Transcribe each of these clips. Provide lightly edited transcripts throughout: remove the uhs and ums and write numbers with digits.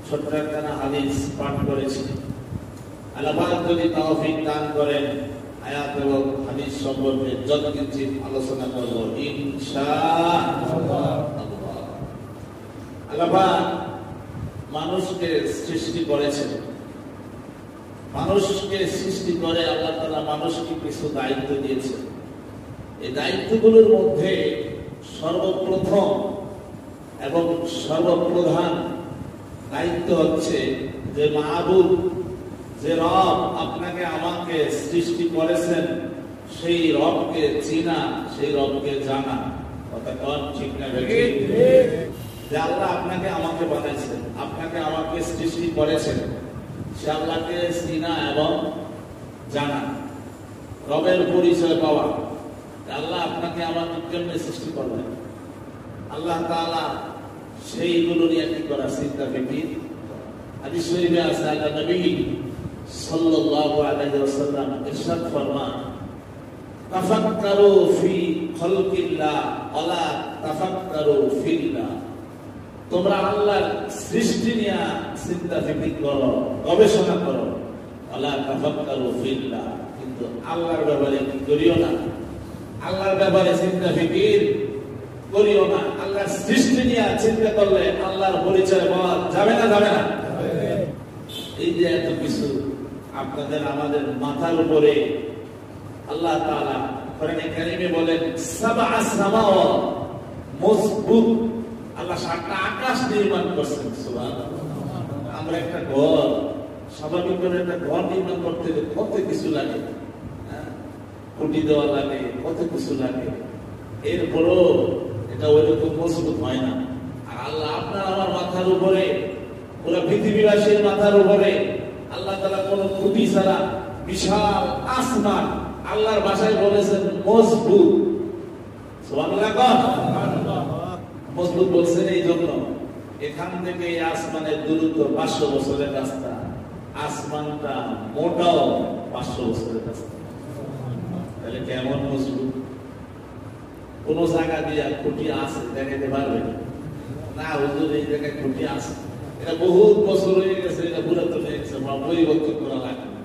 ছোট্ট একটা হাদিস পাঠ করেছি। আল্লাহ পাক যদি তৌফিক দান করেন আয়াত এবং হাদিস সম্পর্কে যত কিছু আলোচনা করব ইনশাআল্লাহ। আল্লাহ পাক মানুষকে সৃষ্টি করেছেন, মানুষকে সৃষ্টি করে আল্লাহ তাআলা মানুষকে কিছু দায়িত্ব দিয়েছেন। এই দায়িত্বগুলোর মধ্যে সর্বপ্রথম এবং সর্বপ্রধান দায়িত্ব হচ্ছে যে মাবুদ, যে রব আপনাকে আমাকে সৃষ্টি করেছেন সেই রবকে চিনা, সেই রবকে জানা। কথা কোন ঠিক না ঠিক? যে আল্লাহ আপনাকে আমাকে বানাইছেন, আপনাকে আমাকে সৃষ্টি করেছেন, সে আল্লাহকে চিনা এবং জানা, রবের পরিচয় পাওয়া। আল্লাহ আপনাকে আমাকে কেমনে সৃষ্টি করলেন, আল্লাহ তাআলা সেইগুলো নিয়ে কি করা চিন্তা ফিকির। হাদিস শরীফে আছে আল্লাহ নবী সাল্লাল্লাহু আলাইহি ওয়াসাল্লাম ইরশাদ ফরমান, তাফাক্কারু ফি খালকিল্লাহ ওয়ালা তাফাক্কারু ফিল্লাহ। তোমরা আল্লাহর সৃষ্টি নিয়ে চিন্তা ফিকির করো, গবেষণা করো, ওয়ালা তাফাক্কারু ফিল্লাহ, কিন্তু আল্লাহর ব্যাপারে কি করিও না, আল্লাহর ব্যাপারে চিন্তা ফিকির করিও না। আল্লাহর সৃষ্টি নিয়ে চিন্তা করলে আল্লাহর পরিচয় পাওয়া যাবে না, যাবে না? এই যে এত কিছু আপনাদের আমাদের মাথার উপরে আল্লাহ তাআলা কোরআনে কারীমে বলেন সাবআ সামাওয়াত মজবুত, আল্লাহ ৭টা আকাশ নির্মাণ করেছেন। সুবহানাল্লাহ। আমরা একটা ঘর, স্বাভাবিকভাবে একটা ঘর নির্মাণ করতে কত কিছু লাগে, খুঁটি দেওয়া লাগে, কত কিছু লাগে, এরপরও এটা ওইরকম মজবুত হয় না। আর আল্লাহ আপনার আমার মাথার উপরে, পুরো পৃথিবীবাসীর মাথার উপরে আল্লাহ তাআলা কোন খুঁটি ছাড়া বিশাল আসমান, আল্লাহর ভাষায় বলেছেন মজবুত। সুবহানাল্লাহ। মজবুত বলছেন এই জন্য, এখান থেকে এই আসমানের দূরত্ব ৫০০ বছরের রাস্তা, আসমানটা মোটাও ৫০০ বছরের রাস্তা। তাহলে কেমন মজবুত? কোন জায়গা দিয়ে খুঁটি আছে দেখাতে পারবে না, হুজুর এই জায়গায় খুঁটি আছে, এটা বহুত বছর হয়ে গেছে, এটা পুরাতন হয়ে গেছে, পরিবর্তন করা লাগবে,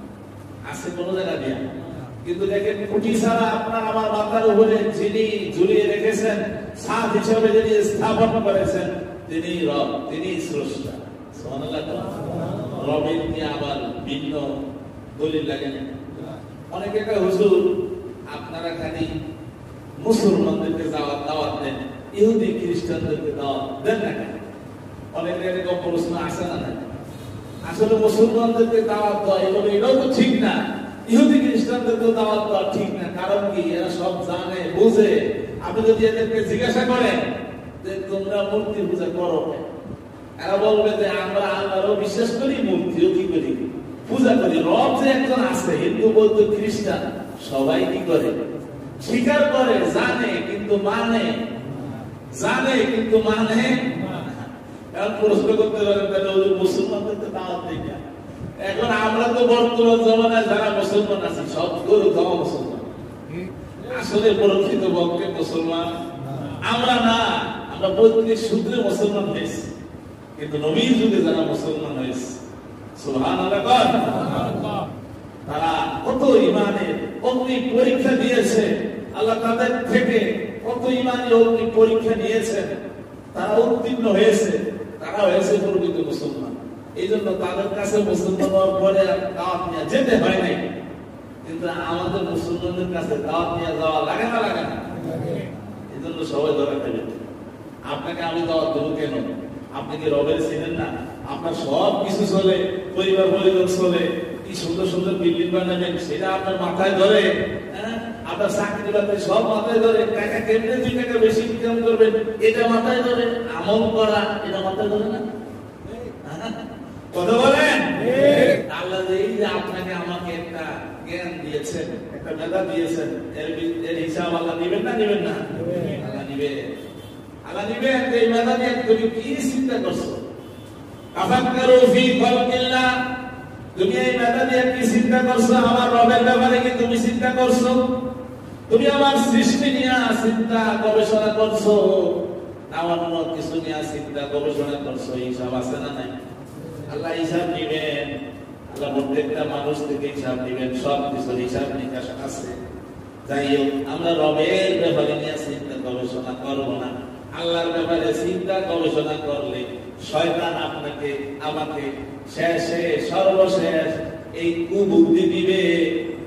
আছে কোন জায়গা দিয়ে। কিন্তু দেখেন খুঁটি ছাড়া আপনার আমার মাথার উপরে যিনি ঝুলিয়ে রেখেছেন, ছাদ হিসেবে যিনি স্থাপন করেছেন, তিনি রব, তিনি স্রষ্টা। সুবহানাল্লাহ। রবের নিয়ে আবার ভিন্ন দলিল লাগে। অনেকে কয় হুজুর আপনারা খালি মুসলমানদেরকে দাওয়াত দেন, ইহুদি খ্রিস্টানদেরকে দাওয়াত দেন না কেন? অনেকের এরকম প্রশ্ন আসে না? আসলে মুসলমানদেরকে দাওয়াত দেওয়া এটাও তো ঠিক না, ইহুদি খ্রিস্টানদেরকে দাওয়াত দেওয়া ঠিক না। কারণ কি? এরা সব জানে, বুঝে। আপনি যদি এদেরকে জিজ্ঞাসা করেন যে তোমরা মূর্তি পূজা করো, এরা বলবে যে আমরা আল্লাহরও বিশ্বাস করি, মূর্তিও কি করি, পূজা করি। রব যে একজন আছে, হিন্দু বৌদ্ধ খ্রিস্টান সবাই কি করে? স্বীকার করে, জানে কিন্তু মানে, জানে কিন্তু মানে। এখন প্রশ্ন করতে পারেন তাহলে ওই মুসলমানদেরকে দাওয়াত দেই না। এখন আমরা তো বর্তমান জমানায় যারা মুসলমান আছি সব গরু খাওয়া মুসলমান, আসলে প্রকৃত পক্ষে মুসলমান আমরা না। আমরা প্রত্যেক সূত্রে মুসলমান হয়েছি, কিন্তু নবীর যুগে যারা মুসলমান হয়েছে, সুবহানাল্লাহ, তারা কত ইমানের অগ্নি পরীক্ষা দিয়েছে, আল্লাহ তাদের থেকে কত ইমানের অগ্নি পরীক্ষা নিয়েছেন, তারা উত্তীর্ণ হয়েছে, তারা হয়েছে প্রকৃত মুসলমান। এই জন্য তাদের কাছে মুসলমান হওয়ার পরে দাওয়াত নিয়ে যেতে হয় নাই। কিন্তু আমাদের মুসলমানদের কাছে দাওয়াত নিয়ে যাওয়া লাগে না, লাগে না? এই জন্য সবাই ধরা দেবে। আপনাকে আমি দাওয়াত দেবো কেন? আপনি কি রবের ছিলেন না? আপনার সব কিছু চলে, পরিবার পরিজন চলে, কি সুন্দর সুন্দর বিল্ডিং বানাবেন সেটা আপনার মাথায় ধরে, আপনার চাকরি বাকরি সব মাথায় ধরে, টাকা কেমনে 2 টাকা বেশি ইনকাম করবেন এটা মাথায় ধরে, আমল করা এটা মাথায় ধরে না? কথা বলেন। আল্লাহ এই যে আপনাকে আমাকে একটা জ্ঞান দিয়েছেন, একটা মেধা দিয়েছেন, এর হিসাব আল্লাহ নিবেন না, নিবেন না? আল্লাহ নিবে, আল্লাহ নিবে। এই মেধা দিয়ে তুমি কি চিন্তা করছো? তাফাক্কারু ফি খালকিল্লাহ, তুমি এই মেধা দিয়ে কি চিন্তা করছো? আমার রবের ব্যাপারে কি তুমি চিন্তা করছো? তুমি আমার সৃষ্টি নিয়ে চিন্তা গবেষণা করছো, না অন্য কিছু নিয়ে চিন্তা গবেষণা করছো? হিসাব আছে না নাই? আল্লাহ হিসাব নিবেন, আল্লাহ প্রত্যেকটা মানুষ থেকে হিসাব নিবেন, সব কিছুর হিসাব নিকাশ আছে। যাই হোক, আমরা রবের ব্যাপারে নিয়ে চিন্তা গবেষণা করবো না। আল্লাহর ব্যাপারে চিন্তা গবেষণা করলে শয়তান আপনাকে আমাকে শেষে সর্বশেষ এই কুবুদ্ধি দিবে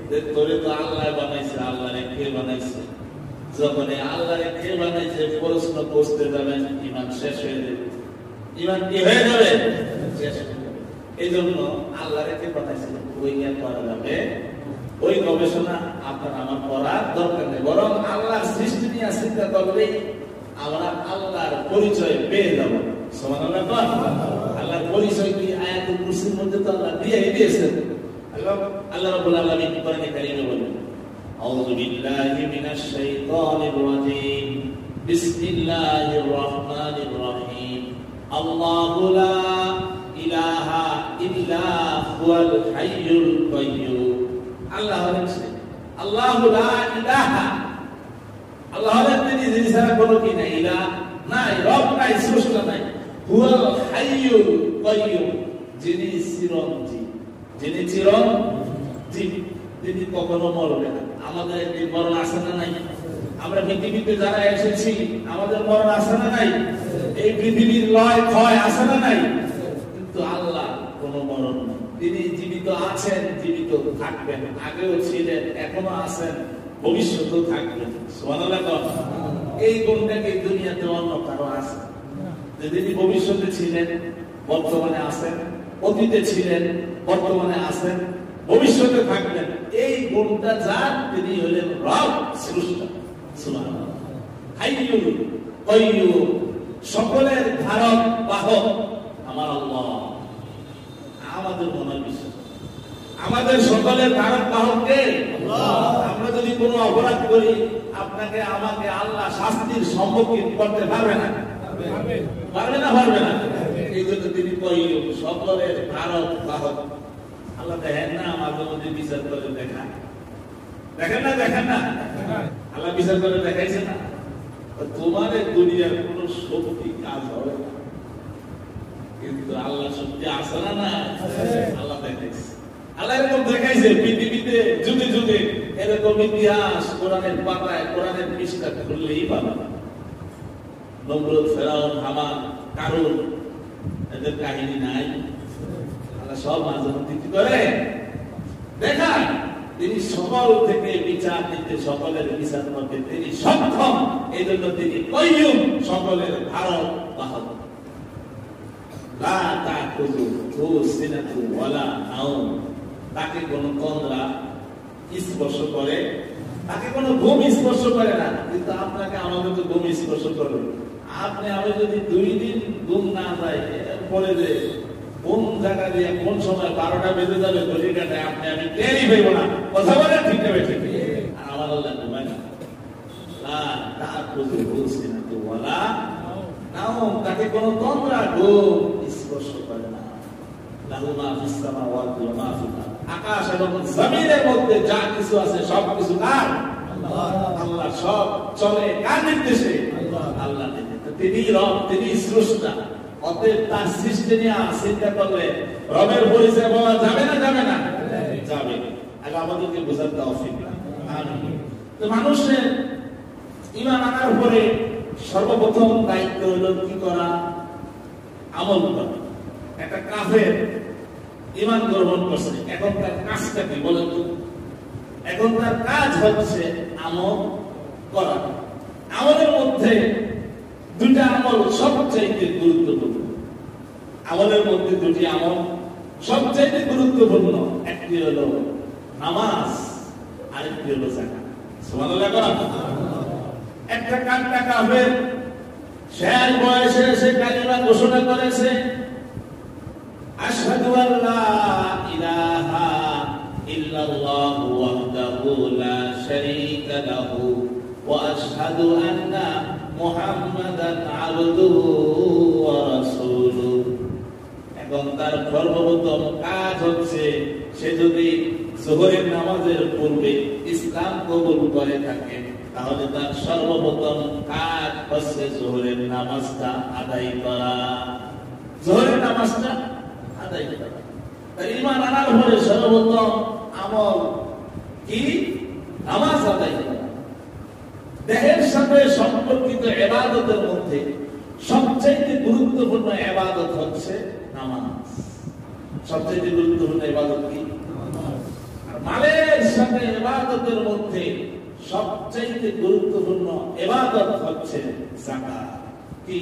যে তোরে তো আল্লাহ বানাইছে, আল্লাহরে কে বানাইছে। যখন আল্লাহরে কে বানাইছে প্রশ্ন করতে যাবেন, ইমান শেষ হয়ে যাবে। ইমান কি হয়ে যাবে? শেষ হয়ে যাবে। এই জন্য আল্লাহরে কে বানাইছে ওই নিয়ে করা যাবে, ওই গবেষণা আপনার আমার করার দরকার নেই। বরং আল্লাহর সৃষ্টি নিয়ে চিন্তা করলেই আমরা আল্লাহর পরিচয় পেয়ে যাব। সুবহানাল্লাহ। আল্লাহর পরিচয় কি আয়াতুল কুরসির মধ্যে তো আল্লাহ দিয়েছেন। আল্লাহ রাব্বুল আলামিন কোরআনে কারীমে বলেন, আউযু বিল্লাহি মিনাশ শাইতানির রাজীম, বিসমিল্লাহির রহমানির রহিম, আল্লাহু লা ইলাহা ইল্লা হুয়াল হাইয়ুল কাইয়্যুম। আল্লাহ হচ্ছেন আল্লাহু লা ইলাহা, আল্লাহ হলেন তিনি যিনি ছাড়া কোনো কি নাই, ইলাহ নাই, রব নাই, স্রষ্টা নাই। হুয়াল হাইয়ুল কাইয়্যুম, যিনি চিরঞ্জীব, যিনি চিরঞ্জীব, তিনি কখনো মরবে না। আমাদের একদিন মরণ আছে না নাই? আমরা পৃথিবীতে যারা এসেছি আমাদের মরণ আছে না নাই? এই পৃথিবীর লয় ক্ষয় আছে না নাই? কিন্তু আল্লাহ কোনো মরণ নেই। তিনি জীবিত আছেন, জীবিত থাকবেন, আগেও ছিলেন, এখনো আছেন, ভবিষ্যতেও থাকবেন। সুবহানাল্লাহ। এই গুণটা কি দুনিয়াতে অন্য কারো আছে? যে তিনি ভবিষ্যতে ছিলেন, বর্তমানে আছেন, অতীতে ছিলেন, বর্তমানে আছেন, ভবিষ্যতে থাকবেন। এই গুণটা যার, তিনি হলেন রব, স্রষ্টা। সুবহানাল্লাহ। হাইয়ুল কাইয়্যুম, সকলের ধারক বাহক আমার আল্লাহ। আমাদের মনে বিশ্বাস, আমাদের সকলের ধারক বাহক কে? আল্লাহ। আমরা যদি কোনো অপরাধ করি, আপনাকে আমাকে আল্লাহ শাস্তির সম্মুখীন করতে পারবে না? পারবে না? পারবে না। এই জন্য তিনি কাইয়্যুম, সকলের ধারক বাহক। আল্লাহ দেখেন না মাঝে মধ্যে বিচার করে দেখান, দেখেন না? দেখেন না? আল্লাহ বিচার করে দেখাইছে না? তোমার এই দুনিয়ার কোন শক্তি কাজ হবে না, কিন্তু আল্লাহ শক্তি আছে না? না, আল্লাহ দেখাইছে। আল্লাহ এরকম দেখাইছে পৃথিবীতে যুগে যুগে, এরকম ইতিহাস কোরআনের পাতায়, কোরআনের পৃষ্ঠা খুললেই পাবে। নমরুদ, ফেরাউন, হামান, কারুন, এদের কাহিনী নাই? আল্লাহ সব মাঝে মধ্যে কি করে দেখায়। তিনি সকল থেকে বিচার নিতে, সকলের বিচার করতে তিনি সক্ষম। এই জন্য তিনি কাইয়্যুম, সকলের ধারক বাহক। লা তাখুযুহু সিনাতুন ওয়ালা নাওম, তাকে কোনো তন্দ্রা স্পর্শ করে, তাকে কোনো ঘুম স্পর্শ করে না। কিন্তু আপনাকে আমাকে তো ঘুম স্পর্শ করবে। আপনি আমি যদি 2 দিন ঘুম না যায়, পরে যে কোন জায়গা দিয়ে কোন সময় 12টা বেজে যাবে ঘড়ির কাঁটায়, আপনি আমি টেরই পাইব না। কথা বলেন ঠিক না? ঠিক। আর আমার আল্লাহ ঘুমায় না। লা তাখুযুহু সিনাতুন ওয়ালা নাওম, তাকে কোনো তন্দ্রা ঘুম স্পর্শ করে না। লাহু মা ফিস সামাওয়াতি ওয়া মা ফিল আরদ, আকাশ এবং জমিনের মধ্যে যা কিছু আছে সব কিছু কার? আল্লাহ। আল্লাহ সব চলে কার নির্দেশে? আল্লাহ নির্দেশে। তিনি রব, তিনি স্রষ্টা। অতএব তার সৃষ্টি নিয়ে চিন্তা করলে রবের পরিচয় বলা যাবে না? যাবে না? যাবে। আগে আমাদেরকে বোঝার তৌফিক দান। আমিন। তো মানুষের ঈমান আনার পরে সর্বপ্রথম দায়িত্ব হলো কি করা? আমল করা। একটা কাফের ঈমান গ্রহণ করছে, এখন তার কাজটা কি বলেন তো? এখন তার কাজ হচ্ছে আমল করা। আমলের মধ্যে 2টা আমল সবচাইতে গুরুত্বপূর্ণ। আমলের মধ্যে 2টি আমল সবচাইতে গুরুত্বপূর্ণ। একটি হলো নামাজ, আরেকটি হলো যাকাত। সুবহানাল্লাহ। একটা কান্না কাফের শেষ বয়সে এসে কালিমা ঘোষণা করেছে, আশহাদু আল্লা ইলাহা ইল্লাল্লাহু ওয়াহদাহু লা শারীকা লাহু ওয়া আশহাদু আন্না মুহাম্মাদান আবদুহু ওয়া রাসূলুহু। এখন তার সর্বপ্রথম কাজ হচ্ছে, সে যদি যোহরের নামাজের পূর্বে ইসলাম কবুল করে থাকে, তাহলে তার সর্বপ্রথম কাজ হচ্ছে যোহরের নামাজটা আদায় করা। যোহরের নামাজটা আদায় করা। তাই ঈমান আনার পরে সর্বপ্রথম আমল কি? নামাজ আদায় করা। দেহের সাথে সম্পর্কিত ইবাদতের মধ্যে সবচেয়ে গুরুত্বপূর্ণ ইবাদত হচ্ছে নামাজ। সবচেয়ে গুরুত্বপূর্ণ ইবাদত কি? আর মালের সাথে ইবাদতের মধ্যে সবচেয়ে গুরুত্বপূর্ণ ইবাদত হচ্ছে যাকাত। কি?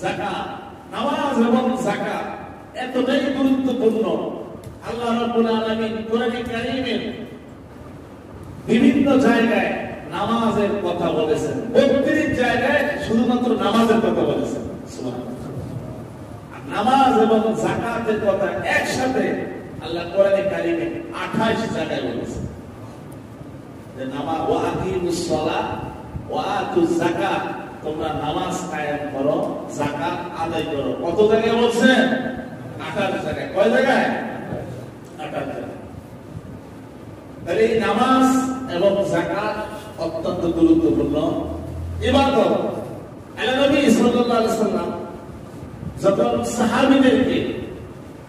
যাকাত। নামাজ এবং যাকাত এতটাই গুরুত্বপূর্ণ, আল্লাহ রাব্বুল আলামিন কোরআনে কারীমের বিভিন্ন জায়গায় নামাজের কথা বলেছেন। 32 জায়গায় শুধুমাত্র নামাজের কথা বলেছেন। সুবহানাল্লাহ। নামাজ এবং যাকাতের কথা একসাথে আল্লাহ কোরআনে কারীমে 28 জায়গায় বলেছেন। যে নামাজ ওয়া আকিমুস সালাহ ওয়া আতুজ যাকাত, তোমরা নামাজ কায়েম করো, যাকাত আদায় করো। কত জায়গায় বলছেন? 28 জায়গায়। কয় জায়গায়? 28 জায়গায়। তাহলে এই নামাজ এবং যাকাত অত্যন্ত গুরুত্বপূর্ণ ইবাদত। আল্লাহ নবী সাল্লাল্লাহু আলাইহি সাল্লাম যখন সাহাবীদেরকে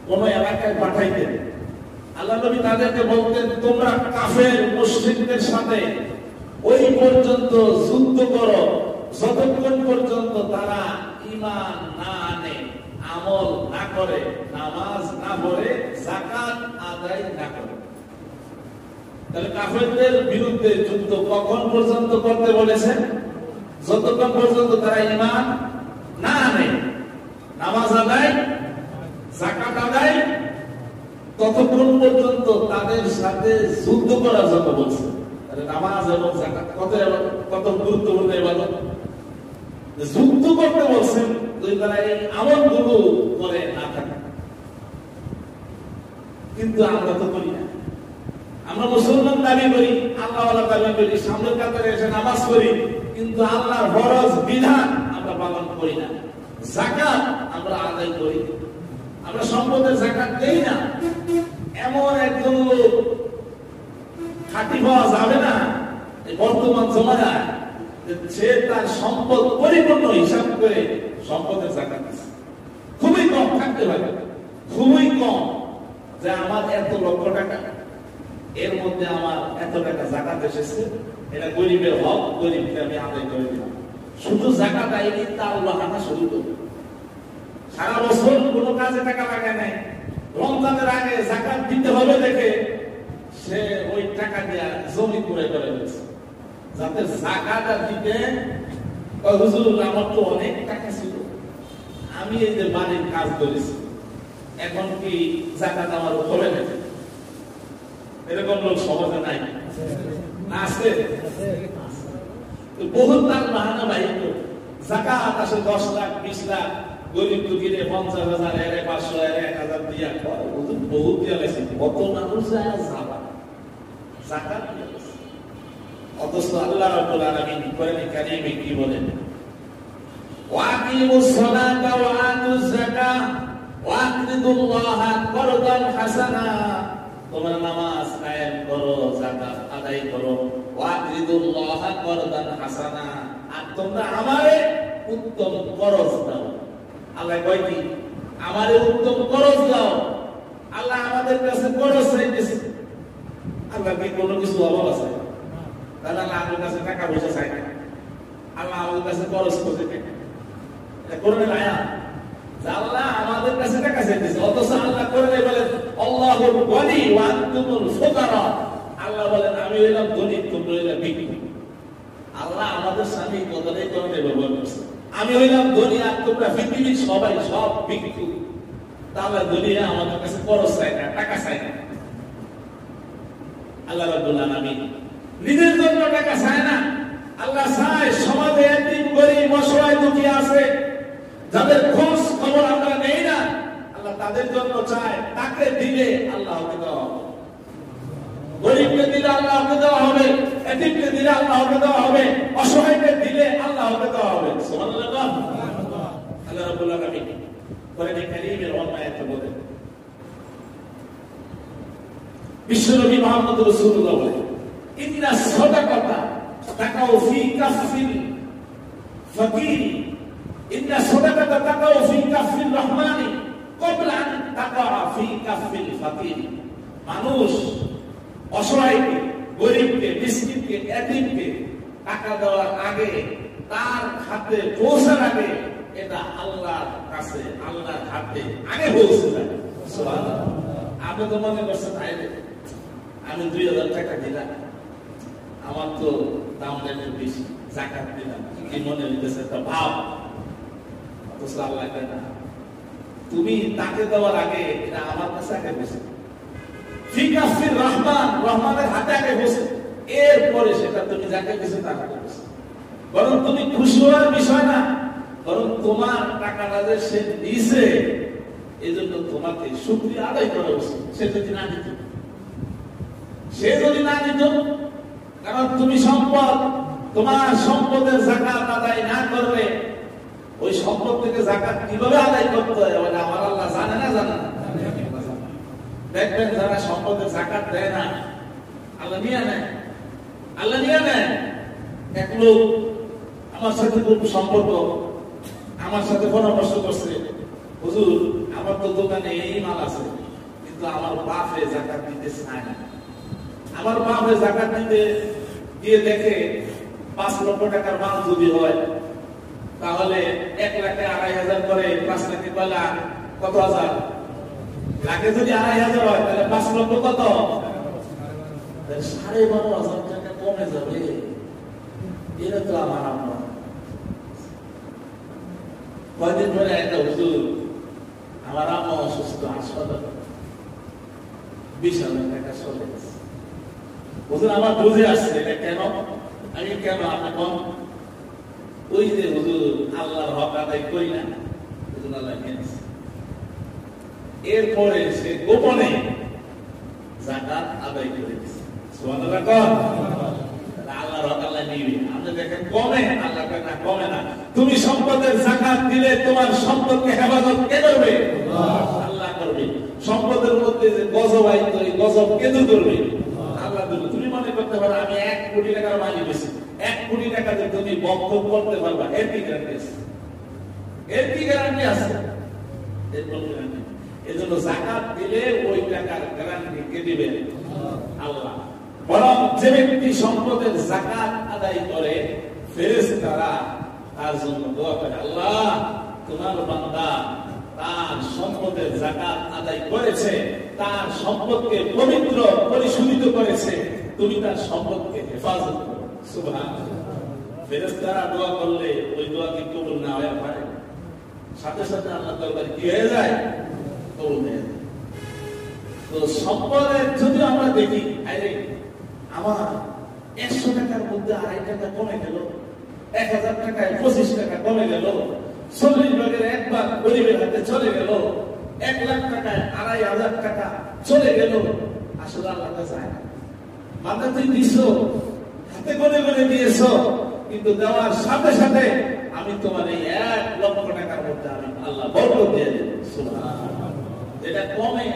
কোন এলাকায় পাঠাইতেন, আল্লাহ নবী তাদেরকে বলতেন, তোমরা কাফের মুশরিকদের সাথে ওই পর্যন্ত যুদ্ধ করো যতক্ষণ পর্যন্ত তারা ঈমান না আনে, আমল না করে, নামাজ না পড়ে, যাকাত আদায় না করে। তাহলে কাফেরদের বিরুদ্ধে যুদ্ধ কখন পর্যন্ত করতে বলেছেন? যতক্ষণ পর্যন্ত তারা ঈমান না আনে, নামাজ আদায়, যাকাত আদায়, ততক্ষণ পর্যন্ত তাদের সাথে যুদ্ধ করার জন্য বলছে। তাহলে নামাজ এবং যাকাত কত গুরুত্বপূর্ণ ইবাদত। যুদ্ধ করতে বলছেন যদি তারা এই আমলগুলো করে না থাকে। কিন্তু আমরা তো করি না। আমরা মুসলমান দাবি করি, আল্লাহওয়ালা দাবি করি, সামনের কাতারে এসে নামাজ পড়ি, কিন্তু আল্লাহর ফরজ বিধান আমরা পালন করি না। যাকাত আমরা আদায় করি, আমরা সম্পদের যাকাত দেই না। এমন একজন লোক খাঁটি পাওয়া যাবে না এই বর্তমান জমানায়, সে তার সম্পদ পরিপূর্ণ হিসাব করে সম্পদের যাকাত দিচ্ছে। খুবই কম থাকতে পারে, খুবই কম, যে আমার এত লক্ষ টাকা, এর মধ্যে আমার এত টাকা যাকাত এসেছে, এটা গরিবের হক, গরিবকে আমি আদায় করে দিলাম। শুধু যাকাত আইনি তার বাহানা শুরু করবে। সারা বছর কোনো কাজে টাকা লাগায় নাই, রমজানের আগে যাকাত দিতে হবে দেখে সে ওই টাকা দিয়ে জমি করে ফেলেছে, যাতে যাকাতটা দিতে। হুজুর, আমার তো অনেক টাকা ছিল, আমি এই যে বাড়ির কাজ করেছি, এখন কি যাকাত আমার হবে না? এরকম লোক সমাজে নাই, আছে বহুত। তার বাহানা বাহিত যাকাত আসে 10 লাখ 20 লাখ, গরিব দুঃখীরে 50,000, 500, 1000 দিয়া কয়। হুজুর বহুত দিয়া লাগছে, কত মানুষ যায় যাকাত দিয়া। অথচ আল্লাহ রাব্বুল আলামিন কোরআনে কারীমে কি বলেন? ওয়াকিমুস সালাতা ওয়া আতুজ যাকাত ওয়া আকরিদুল্লাহা করদান হাসানা, তোমরা নামাজ কায়েম করো, যাকাত আদায় করো, ওয়া আকরিদুল্লাহা করদান হাসানা, আর তোমরা আমারে উত্তম করজ দাও। আল্লাহ কয় কি? আমারে উত্তম করজ দাও। আল্লাহ আমাদের কাছে করজ চাইতেছে। আল্লাহ কি কোনো কিছু অভাব আছে? তাহলে আল্লাহ আমাদের কাছে টাকা পয়সা চাই না, আল্লাহ আমাদের কাছে খরচ করতে কোরআনের আয়াত। আল্লাহ আমাদের কাছে টাকা চাইতেছে, অথচ আল্লাহ কোরআনে বলেন আল্লাহুল গনি ওয়া আনতুমুল ফুকারা। আল্লাহ বলেন আমি হইলাম ধনী, তোমরা হইলা ভিখারি। আল্লাহ আমাদের সামনে কথাটাই কোরআনে ব্যবহার করছে, আমি হইলাম ধনী আর তোমরা পৃথিবীর সবাই সব ভিক্ষু। তাহলে দুনিয়া আমাদের কাছে খরচ চাই না, টাকা চাই না। আল্লাহ রাব্বুল আলামিন নিজের জন্য টাকা চায় না, আল্লাহ চায় সমাজে এতিম গরিব অসহায় দুঃখী আছে, যাদের খোঁজ খবর আমরা নেই না, আল্লাহ তাদের জন্য চায়। তাকে দিলে আল্লাহকে দেওয়া হবে, গরিবকে দিলে আল্লাহকে দেওয়া হবে, এতিমকে দিলে আল্লাহকে দেওয়া হবে, অসহায়কে দিলে আল্লাহকে দেওয়া হবে। সুবহানাল্লাহ। আল্লাহ রাব্বুল আলামিন কোরআনে কারীমের অন্য আয়াতে বলেন, বিশ্বনবী মুহাম্মদ রাসূলুল্লাহ বলেন, ইন্না সাদাকাতা তাকাউ ফি কাফিল ফাকির, ইন্না সাদাকাতা তাকাউ ফি কাফির রহমানি ক্বাবলা আন ফাকির, মানুষ অসহায়কে, গরিবকে, মিসকিনকে, এতিমকে টাকা দেওয়ার আগে, তার হাতে পৌঁছার আগে, এটা আল্লাহর কাছে, আল্লাহর হাতে আগে পৌঁছে যায়। সুবহানাল্লাহ। আপনি তো মনে করছেন আমি 2000 টাকা দিলাম, আমার তো দামটা একটু বেশি, যাকাত দিলাম, কি মনে হইতেছে একটা ভাব। অথচ আল্লাহ না, তুমি তাকে দেওয়ার আগে এটা আমার কাছে আগে বসে, রহমানের হাতে আগে বসে, এরপরে সেটা তুমি যাকে দিয়েছো তার হাতে বসে। বরং তুমি খুশি হওয়ার বিষয় না, বরং তোমার টাকাটা যে সে দিয়েছে এই জন্য তোমাকে শুকরিয়া আদায় করা উচিত। সে যদি না দিত, কারণ তুমি সম্পদ, তোমার সম্পদের যাকাত আদায় না করলে ওই সম্পদ থেকে যাকাত কিভাবে আদায় করতে হয় আমার আল্লাহ জানে না, জানে না? দেখবেন যারা সম্পদের যাকাত দেয় না, আল্লাহ নিয়ে নেয়, আল্লাহ নিয়ে নেয়। এক লোক আমার সাথে খুব সম্পর্ক, আমার সাথে পরামর্শ করছে, হুজুর আমার তো দোকানে এই মাল আছে, কিন্তু আমার বাপে যাকাত দিতে চায় না। আমার বাপে যাকাত দিতে গিয়ে দেখে 5 লক্ষ টাকার মাল যদি হয় তাহলে 1 লাখে 2,500 করে, 5 লাখে কত হাজার, লাখে যদি 2,500 হয় তাহলে 5 লক্ষ কত, 12,500 টাকা কমে যাবে। এটা তো আমার আমরা কয়দিন ধরে একটা হুজুর, আমার আম্মা অসুস্থ, হাসপাতালে 20,000 টাকা চলে গেছে। হুজুর আমার বুঝে আসছে এটা কেন, আমি কেন আপনি কম, ওই যে হুজুর আল্লাহর হক আদায় করি না, আল্লাহ নিয়েছে। এরপরে সে গোপনে যাকাত আদায় করে দিচ্ছে। সুবহানাল্লাহ। আল্লাহর হক আল্লাহ নিবে। আপনি দেখেন কমে, আল্লাহ না কমে না। তুমি সম্পদের যাকাত দিলে তোমার সম্পদকে হেফাজত কে করবে? আল্লাহ করবে। সম্পদের মধ্যে যে গজব আইতো, এই গজব কে দূর করবে? আল্লাহ দূর। তুমি মনে করতে পারো আমি 1 কোটি টাকার মালিক হয়েছি, 1 কোটি টাকা দিয়ে তুমি বক্তব্য করতে পারবা, এর কি গ্যারান্টি আছে? এর কি গ্যারান্টি আছে? এর কোনো গ্যারান্টি। এজন্য যাকাত দিলে ওই টাকার গ্যারান্টি কে দিবে? আল্লাহ। বরং যে ব্যক্তি সম্পদের যাকাত আদায় করে, ফেরেশতারা তার জন্য দোয়া করে, আল্লাহ তোমার বান্দা তার সম্পদের যাকাত আদায় করেছে, তার সম্পদকে পবিত্র পরিশুদ্ধ করেছে, তুমি তার সম্পদকে হেফাজত করো। সুবহানাল্লাহ। ফেরেশতারা দোয়া করলে ওই দোয়া কি কবুল না হয়ে পারে? সাথে সাথে আল্লাহ দরবারে কি হয়ে যায়? কবুল হয়ে যায়। তো সম্পদের যদি আমরা দেখি, আরে আমার 100 টাকার মধ্যে 2.5 টাকা কমে গেল, 1000 টাকায় 25 টাকা কমে গেল, 40 ভাগের 1 ভাগ গরিবের হাতে চলে গেল, 1 লাখ টাকায় 2,500 টাকা চলে গেল, আসলে আল্লাহ কাছে যায় না। মানে তুই দিছো, হাতে গনে গনে দিয়েছো, কিন্তু দেওয়ার সাথে সাথে আমি তোমার এই 1 লক্ষ টাকার মধ্যে আমি আল্লাহ বরকত দিয়ে দেব। সুবহানাল্লাহ। যেটা কমে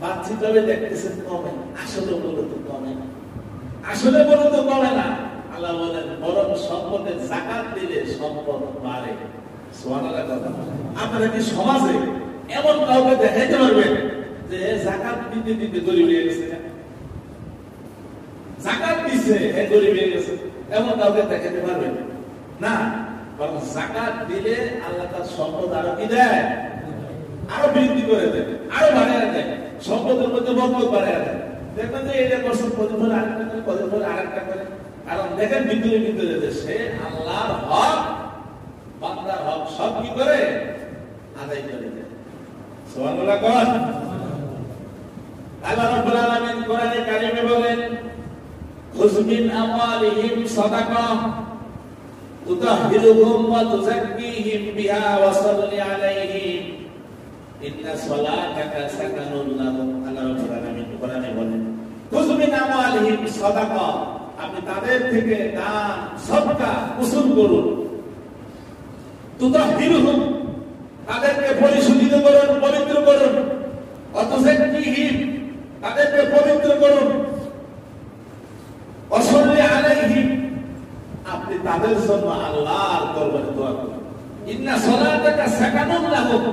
বাহ্যিকভাবে দেখতেছেন কমে, আসলে মূলত কমে না, আসলে মূলত কমে না। আল্লাহ বলেন বরং সম্পদের যাকাত দিলে সম্পদ বাড়ে। সুবহানাল্লাহ। আপনারা কি সমাজে এমন কাউকে দেখাইতে পারবেন যে যাকাত দিতে দিতে গরিব হয়ে গেছে? যাকাত দিছে হে গরিব হয়ে গেছে, এমন কাউকে দেখাতে পারবেন না। বরং যাকাত দিলে আল্লাহ তার সম্পদ আরো কি দেয়? আরো বৃদ্ধি করে দেয়, আরো বাড়িয়ে দেয়, সম্পদের মধ্যে বরকত বাড়িয়ে দেয়। দেখবেন যে এটা বছর কদিন ধরে আরেকটা করে, কদিন ধরে আরেকটা করে। কারণ দেখেন ভিতরে ভিতরে সে আল্লাহর হক, বান্দার হক সব কি করে আদায় করে দেয়। সুবহানাল্লাহ। আল্লাহ রাব্বুল আলামিন কোরআনে কারিমে বলেন, খুয মিন আমওয়ালিহিম সাদাকাহ তুতাহহিরুহুম ওয়া তুযাক্কিহিম বিহা ওয়া সাল্লি আলাইহিম ইন্না সালাতাকা সাকানুন লাহুম। আল্লাহ রাব্বুল আলামিন কোরআনে বলেন, খুয মিন আমওয়ালিহিম সাদাকাহ, আপনি তাদের থেকে দান সদকা উসুল করুন, তুতাহহিরুহুম, তাদেরকে পরিশুদ্ধ করুন, পবিত্র করুন, ওয়া তুযাক্কিহিম, তাদেরকে পবিত্র করুন, ওয়া সাল্লি আলাইহিম, আপনি তাদের জন্য আল্লাহর দরবারে দোয়া করুন। ইন্না সালাতাকা সাকানুন লাহুম,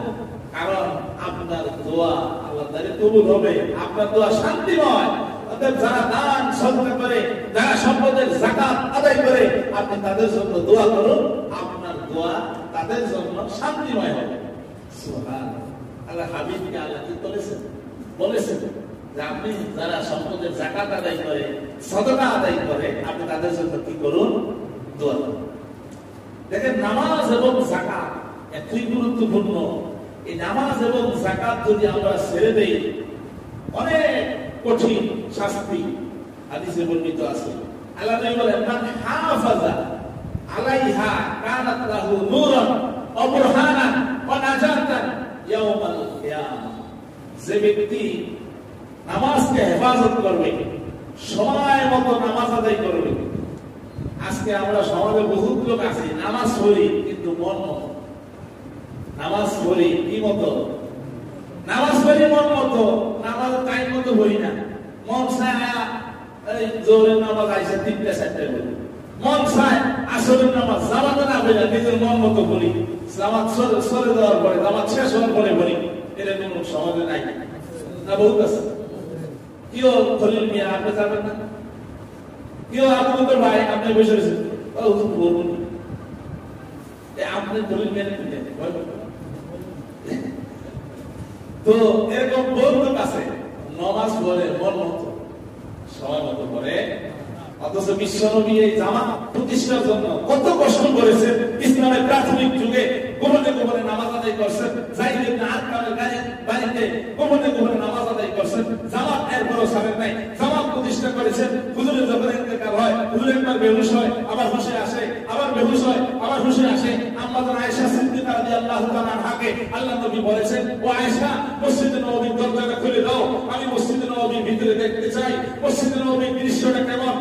কারণ আপনার দোয়া আল্লাহ তাআলা কবুল হবে, আপনার দোয়া শান্তিময়। অতএব যারা দান সদকা করে, যারা সম্পদের যাকাত আদায় করে, আপনি তাদের জন্য দোয়া করুন, আপনার দোয়া তাদের জন্য শান্তিময় হবে। সুবহানাল্লাহ। আল্লাহ হাবিবকে আল্লাহ কি বলেছেন যে আপনি যারা সম্পদের যাকাত আদায় করে, সদকা আদায় করে, আপনি তাদের জন্য কি করুন? দোয়া করুন। দেখেন, নামাজ এবং যাকাত এতই গুরুত্বপূর্ণ। এই নামাজ এবং যাকাত যদি আমরা ছেড়ে দেই, অনেক কঠিন শাস্তি হাদিসে বর্ণিত আছে। আল্লাহ নবী বলেন, মান হাফাজা আলাইহা কানাত লাহু নূরান ওয়া বুরহানান ওয়া নাজাতান ইয়াউমাল কিয়ামাহ। যে ব্যক্তি নামাজকে হেফাজত করবে, সময় মতো নামাজ আদায় করবে। আজকে আমরা সমাজে বহুত লোক আছি, নামাজ পড়ি কিন্তু মন মতো নামাজ পড়ি, কি মতো নামাজ পড়ি, মন মতো নামাজ টাইম মতো পড়ি না। মন চায় জোরের নামাজ আইসা 3টা 4টা পড়ি, মন চায় আসরের নামাজ জামাতে না পড়ি, নিজের মন মতো পড়ি। জামাত সরে দেওয়ার পরে, জামাত শেষ হওয়ার পরে পড়ি। এটা কোন সমাজে নাই না, বহুত আছে। কেউ খলিল মিয়া আপনি যাবেন না, কেউ আপনাদের ভাই আপনি বসে রয়েছেন, বলুন আপনি খলিল মিয়া তো এরকম বন্ধু আছে, নামাজ পড়ে মন মতো, সময় মতো পড়ে। অথচ বিশ্বনবী এই জামাত প্রতিষ্ঠার জন্য কত কষ্ট করেছেন। ইসলামের প্রাথমিক যুগে গোপনে গোপনে নামাজ আদায় করছেন, যাইদ ইবনে আরকামের বাড়িতে গোপনে গোপনে নামাজ আদায় করছেন। জামাত এরপরও ছাড়েন নাই, জামাত প্রতিষ্ঠা করেছেন। হুজুরের যখন ইন্তেকাল হয়, হুজুর একবার বেহুশ হয়, আবার হুশে আসে, আবার বেহুশ হয়, আবার হুশে আসে। আম্মা আয়েশা সিদ্দিকা রাদিয়াল্লাহু তাআলা আনহাকে আল্লাহ নবী বলেছেন, ও আয়েশা, মসজিদে নববীর দরজাটা খুলে দাও, আমি মসজিদে নববীর ভিতরে দেখতে চাই, মসজিদে নববীর দৃশ্যটা কেমন।